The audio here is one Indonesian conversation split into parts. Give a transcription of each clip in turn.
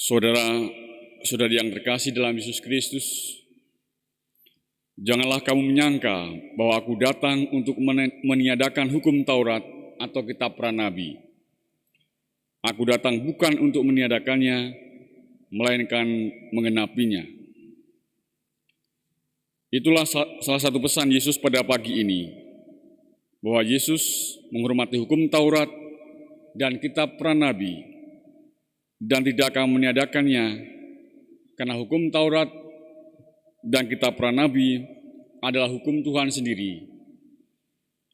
Saudara-saudari yang terkasih dalam Yesus Kristus, janganlah kamu menyangka bahwa aku datang untuk meniadakan hukum Taurat atau kitab para nabi. Aku datang bukan untuk meniadakannya, melainkan menggenapinya. Itulah salah satu pesan Yesus pada pagi ini, bahwa Yesus menghormati hukum Taurat dan kitab para nabi, dan tidak akan meniadakannya, karena hukum Taurat dan kitab para nabi adalah hukum Tuhan sendiri.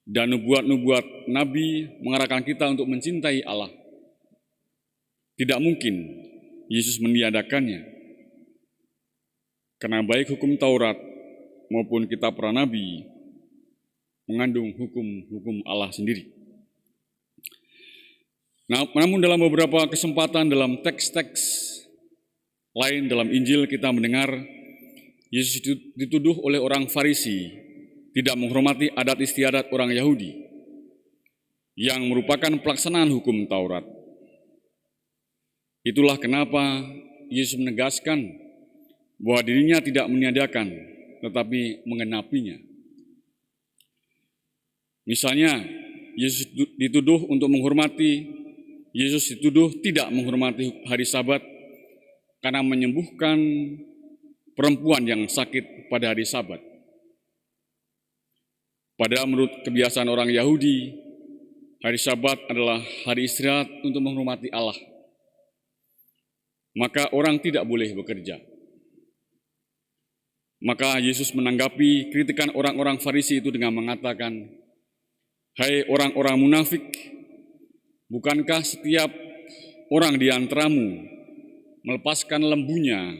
Dan nubuat-nubuat nabi mengarahkan kita untuk mencintai Allah. Tidak mungkin Yesus meniadakannya, karena baik hukum Taurat maupun kitab para nabi mengandung hukum-hukum Allah sendiri. Namun dalam beberapa kesempatan dalam teks-teks lain dalam Injil kita mendengar Yesus dituduh oleh orang Farisi tidak menghormati adat istiadat orang Yahudi yang merupakan pelaksanaan hukum Taurat. Itulah kenapa Yesus menegaskan bahwa dirinya tidak meniadakan tetapi menggenapinya. Misalnya, Yesus dituduh tidak menghormati hari Sabat karena menyembuhkan perempuan yang sakit pada hari Sabat. Padahal menurut kebiasaan orang Yahudi, hari Sabat adalah hari istirahat untuk menghormati Allah. Maka orang tidak boleh bekerja. Maka Yesus menanggapi kritikan orang-orang Farisi itu dengan mengatakan, "Hai orang-orang munafik, bukankah setiap orang di antaramu melepaskan lembunya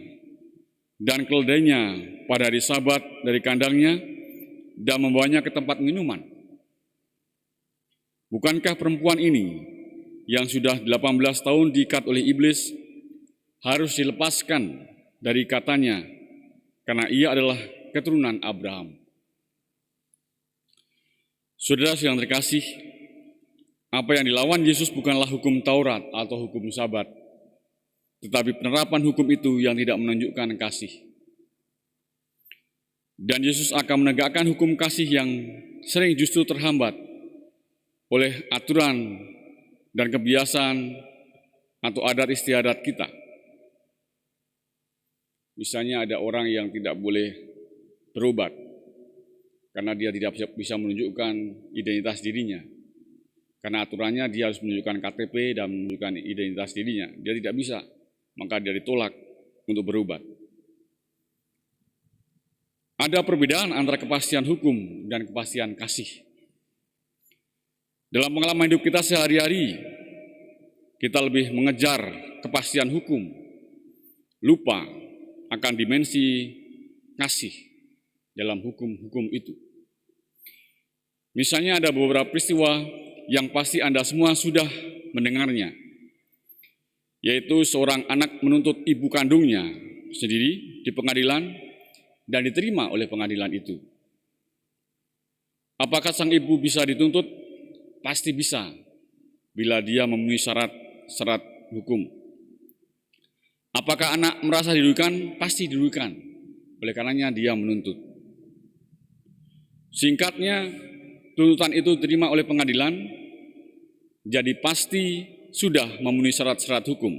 dan keledainya pada hari Sabat dari kandangnya dan membawanya ke tempat minuman? Bukankah perempuan ini yang sudah 18 tahun diikat oleh iblis harus dilepaskan dari ikatannya karena ia adalah keturunan Abraham?" Saudara yang terkasih, apa yang dilawan Yesus bukanlah hukum Taurat atau hukum Sabat, tetapi penerapan hukum itu yang tidak menunjukkan kasih. Dan Yesus akan menegakkan hukum kasih yang sering justru terhambat oleh aturan dan kebiasaan atau adat istiadat kita. Misalnya ada orang yang tidak boleh berobat karena dia tidak bisa menunjukkan identitas dirinya. Karena aturannya dia harus menunjukkan KTP dan menunjukkan identitas dirinya. Dia tidak bisa, maka dia ditolak untuk berobat. Ada perbedaan antara kepastian hukum dan kepastian kasih. Dalam pengalaman hidup kita sehari-hari, kita lebih mengejar kepastian hukum, lupa akan dimensi kasih dalam hukum-hukum itu. Misalnya ada beberapa peristiwa yang pasti Anda semua sudah mendengarnya, yaitu seorang anak menuntut ibu kandungnya sendiri di pengadilan dan diterima oleh pengadilan itu. Apakah sang ibu bisa dituntut? Pasti bisa, bila dia memenuhi syarat hukum. Apakah anak merasa dirugikan? Pasti dirugikan, oleh karenanya dia menuntut. Singkatnya, tuntutan itu diterima oleh pengadilan, jadi pasti sudah memenuhi syarat-syarat hukum.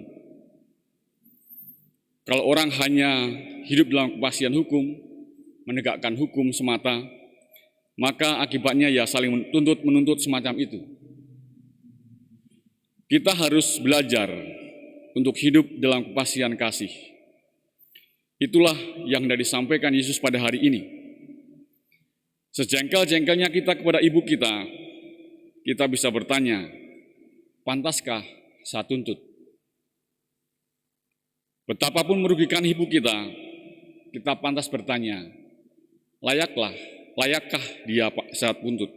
Kalau orang hanya hidup dalam kepastian hukum, menegakkan hukum semata, maka akibatnya ya saling menuntut semacam itu. Kita harus belajar untuk hidup dalam kepastian kasih. Itulah yang sudah disampaikan Yesus pada hari ini. Sejengkel-jengkelnya kita kepada ibu kita bisa bertanya, pantaskah saya tuntut? Betapapun merugikan ibu kita pantas bertanya, layakkah dia saya tuntut?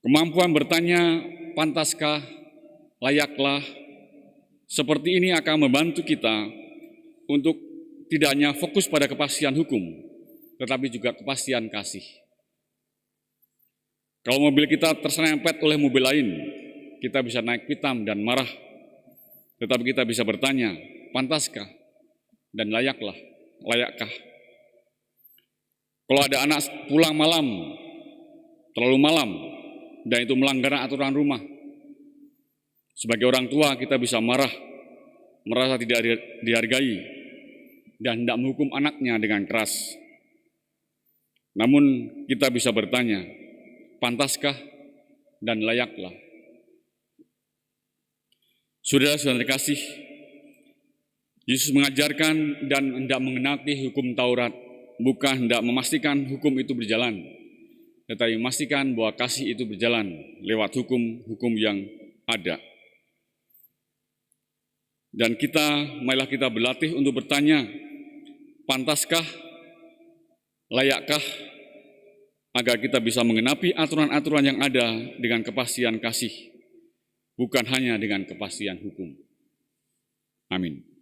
Kemampuan bertanya, pantaskah, layaklah, seperti ini akan membantu kita untuk tidak hanya fokus pada kepastian hukum, tetapi juga kepastian kasih. Kalau mobil kita terserempet oleh mobil lain, kita bisa naik pitam dan marah. Tetapi kita bisa bertanya, pantaskah dan layakkah? Kalau ada anak pulang malam, terlalu malam, dan itu melanggar aturan rumah, sebagai orang tua kita bisa marah, merasa tidak dihargai, dan tidak menghukum anaknya dengan keras. Namun kita bisa bertanya, pantaskah dan layaklah? Saudara-saudara terkasih, Yesus mengajarkan dan hendak mengenapi hukum Taurat, bukan hendak memastikan hukum itu berjalan, tetapi memastikan bahwa kasih itu berjalan lewat hukum-hukum yang ada. Dan marilah kita berlatih untuk bertanya, pantaskah, layakkah, agar kita bisa mengenapi aturan-aturan yang ada dengan kepastian kasih, bukan hanya dengan kepastian hukum. Amin.